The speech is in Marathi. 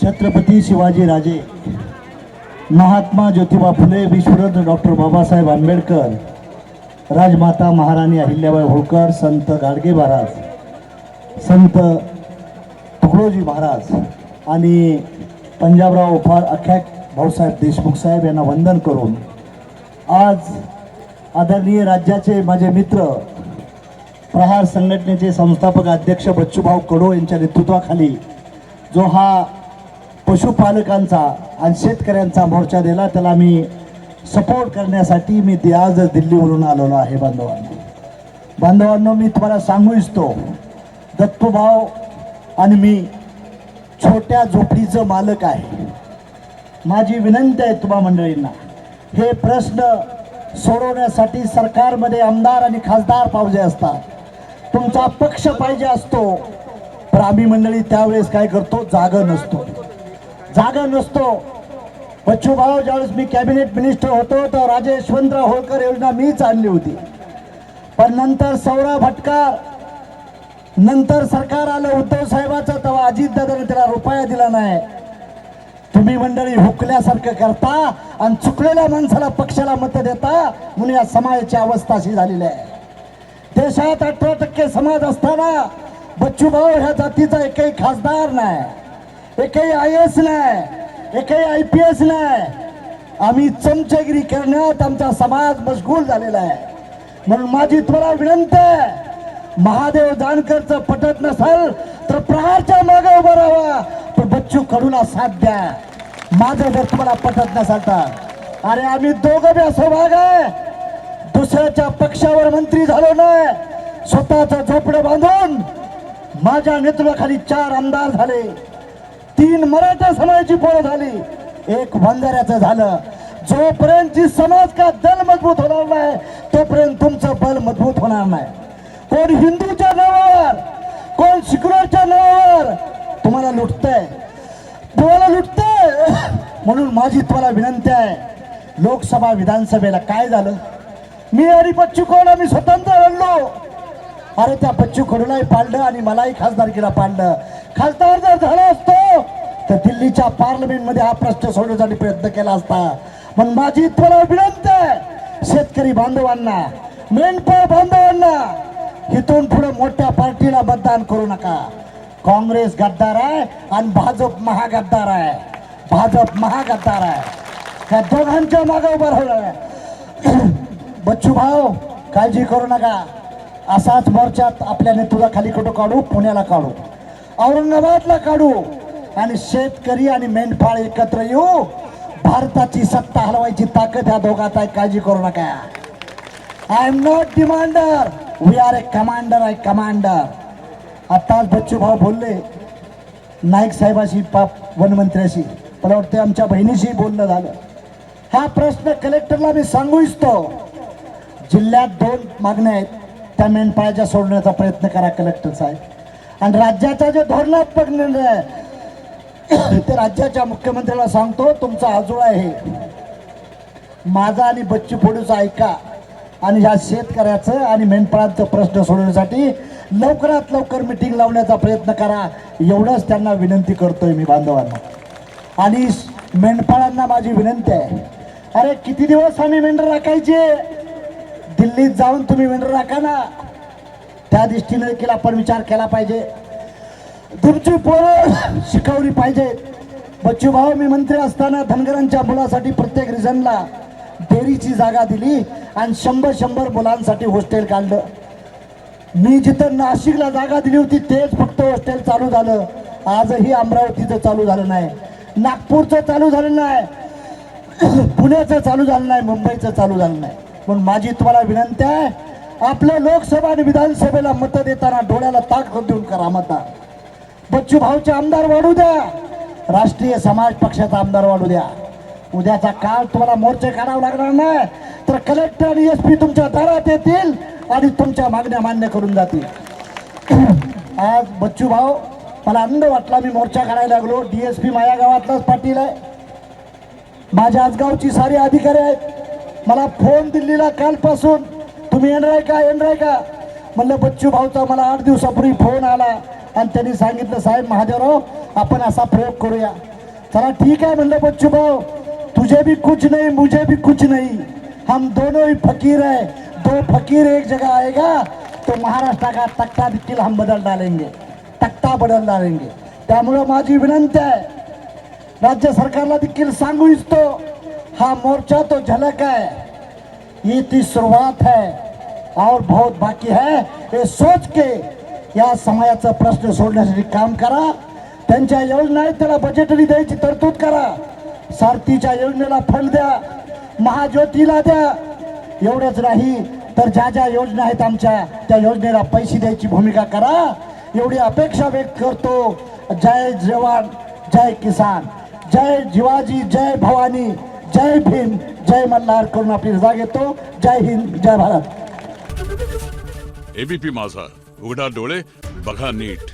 छत्रपती शिवाजी राजे, महात्मा ज्योतिबा फुले, विश्वरत्न डॉक्टर बाबासाहेब आंबेडकर, राजमाता महाराणी अहिल्याबाई होळकर, संत गाडगे महाराज, संत तुकडोजी महाराज आणि पंजाबराव उफार अख्या भाऊसाहेब देशमुख साहेब यांना वंदन करून आज आदरणीय राज्याचे माझे मित्र, प्रहार संघटनेचे संस्थापक अध्यक्ष बच्चूभाऊ कडू यांच्या नेतृत्वाखाली जो हा पशुपालकांचा आणि शेतकऱ्यांचा मोर्चा दिला, त्याला मी सपोर्ट करण्यासाठी मी आज दिल्लीवरून आलेलो आहे. बांधवांनो, मी तुम्हाला सांगू इच्छितो, दत्तूभाऊ आणि मी छोट्या झोपडीचं मालक आहे. माझी विनंती आहे तुम्हा मंडळींना, हे प्रश्न सोडवण्यासाठी सरकारमध्ये आमदार आणि खासदार पाहिजे असतात, तुमचा पक्ष पाहिजे असतो. पण आम्ही मंडळी त्यावेळेस काय करतो, जागा नसतो. बच्चूभाऊ ज्यावेळेस मी कॅबिनेट मिनिस्टर होतो तर राजे यशवंतराव होळकर योजना मीच आणली होती. पण नंतर सौरा भटकार, नंतर सरकार आलं उद्धव साहेबाचं, तेव्हा अजितदादाने त्याला रुपया दिला नाही. तुम्ही मंडळी हुकल्यासारखं करता आणि चुकलेल्या माणसाला पक्षाला मत देता, म्हणून या समाजाची अवस्था अशी झालेली आहे. देशात 18% समाज असताना बच्चूभाऊ ह्या जातीचा एकही खासदार नाही, एकही IAS नाही, एकही IPS नाही. आम्ही चमचगिरी करण्यात आमचा समाज मशगूल झालेला आहे. म्हणून माझी तुम्हाला विनंती आहे, महादेव जानकरचं पटत नसेल तर प्रहारच्या मागे उभं राहा, पण बच्चू कडूला साथ द्या. माझं जर तुम्हाला पटत नसेल तर, अरे आम्ही दोघं बी असं भाग आहे, दुसऱ्याच्या पक्षावर मंत्री झालो नाही, स्वतःचं झोपडं बांधून माझ्या नेतृत्वाखाली 4 आमदार झाले, 3 मराठा समाजाची पोळं झाली, 1 बंजाऱ्याचं झालं. जोपर्यंत समाज का दल मजबूत होणार नाही तोपर्यंत तुमचं बल मजबूत होणार नाही. कोण हिंदूच्या नावावर, कोण सेक्युलरच्या नावावर तुम्हाला लुटतंय. म्हणून माझी तुम्हाला विनंती आहे, लोकसभा विधानसभेला काय झालं, मी आणि बच्चू कडू आम्ही स्वतंत्र लढलो. अरे त्या बच्चू कडूलाही पाडलं आणि मलाही खासदारकीला पाडलं. खासदार जर झाला असतो तर दिल्लीच्या पार्लमेंटमध्ये हा प्रश्न सोडवण्यासाठी प्रयत्न केला असता. पण माझी तुम्हाला विनंती आहे, शेतकरी बांधवांना, मेंढपाळ बांधवांना, इथून पुढे मोठ्या पार्टीला मतदान करू नका. काँग्रेस गद्दार आहे आणि भाजप महागद्दार आहे. त्या दोघांच्या मागे उभं राहिलं. बच्चूभाऊ काळजी करू नका, असाच मोर्चात आपल्या नेतृत्वाखाली कुठं काढू, पुण्याला काढू, औरंगाबादला काढू आणि शेतकरी आणि मेंढपाळ एकत्र येऊ. भारताची सत्ता हलवायची ताकद ह्या दोघात आहे, काळजी करू नका. I am not demander, we are a commander. आताच बच्चूभाऊ बोलले नाईक साहेबाशी, वनमंत्र्याशी, मला वाटते आमच्या बहिणीशी बोलणं झालं. हा प्रश्न कलेक्टरला मी सांगू इच्छितो. जिल्ह्यात 2 मागण्या आहेत, त्या मेंढपाळाच्या सोडण्याचा प्रयत्न करा कलेक्टर साहेब. आणि राज्याचा जे धोरणात्मक निर्णय आहे ते राज्याच्या मुख्यमंत्र्याला सांगतो, तुमचा आजोळ आहे माझा आणि बच्चू कडूचा ऐका आणि ह्या शेतकऱ्याचं आणि मेंढपाळांचं प्रश्न सोडवण्यासाठी लवकरात लवकर मिटिंग लावण्याचा प्रयत्न करा. एवढंच त्यांना विनंती करतोय मी बांधवांना. आणि मेंढपाळांना माझी विनंती आहे, अरे किती दिवस आम्ही मेंढर राखायचे, दिल्लीत जाऊन तुम्ही मेंढर राखा ना. त्या दृष्टीने देखील आपण विचार केला पाहिजे. तुमची पोरं शिकवली पाहिजे. बच्चूभाऊ, मी मंत्री असताना धनगरांच्या मुलासाठी प्रत्येक रिजनला डेअरीची जागा दिली आणि 100 मुलांसाठी हॉस्टेल काढलं. मी जिथं नाशिकला जागा दिली होती तेच फक्त हॉस्टेल चालू झालं. आजही अमरावतीचं चालू झालं नाही, नागपूरचं चालू झालं नाही, पुण्याचं चालू झालं नाही, मुंबईचं चालू झालं नाही. म्हणून माझी तुम्हाला विनंती आहे, आपल्या लोकसभा आणि विधानसभेला मतं देताना डोळ्याला ताकद देऊन करा मतदान. बच्चू भाऊचे आमदार वाढू द्या, राष्ट्रीय समाज पक्षाचा आमदार वाढू द्या. उद्याचा काळ तुम्हाला मोर्चे काढावं लागणार नाही, तर कलेक्टर आणि SP तुमच्या दारात येतील आणि तुमच्या मागण्या मान्य करून जातील. आज बच्चू भाऊ, मला आनंद वाटला, मी मोर्चा काढायला लागलो. DSP माझ्या गावातलाच पाटील आहे, माझ्या आजगावची सारी अधिकारी आहेत. मला फोन दिल्लीला कालपासून, तुम्ही येणार का. म्हणलं बच्चू भाऊचा मला 8 दिवसापूर्वी फोन आला आणि त्यांनी सांगितलं, साहेब महादेवराव आपण असा प्रयोग करूया. चला ठीक है म्हणलं बच्चू भाऊ, तुझे भी कुछ नहीं मुझे भी कुछ नहीं, हम दोनों ही फकीर है, दो फकीर एक जगह आएगा तो महाराष्ट्र का तख्ता देखील हम बदल डालेंगे, तख्ता बदल डालेंगे. त्यामुळे माझी विनंती आहे, राज्य सरकारला देखील सांगू इच्छितो, हा मोर्चा तो झलक है, ये ती शुरुआत है और बहुत बाकी है. हे सोच के या समाजाचा प्रश्न सोडण्यासाठी काम करा. त्यांच्या योजना आहेत त्याला बजेटरी द्यायची तरतूद करा. सारथीच्या योजनेला फंड द्या, महाज्योतीला द्या. एवढंच नाही तर ज्या ज्या योजना आहेत आमच्या त्या योजनेला पैसे द्यायची भूमिका करा. एवढी अपेक्षा व्यक्त करतो. जय जवान, जय किसान, जय जिवाजी, जय भवानी, जय भीम, जय मल्हार करून आपली रजा घेतो. जय हिंद, जय भारत. एबीपी माझा, उघडा डोळे बघा नीट.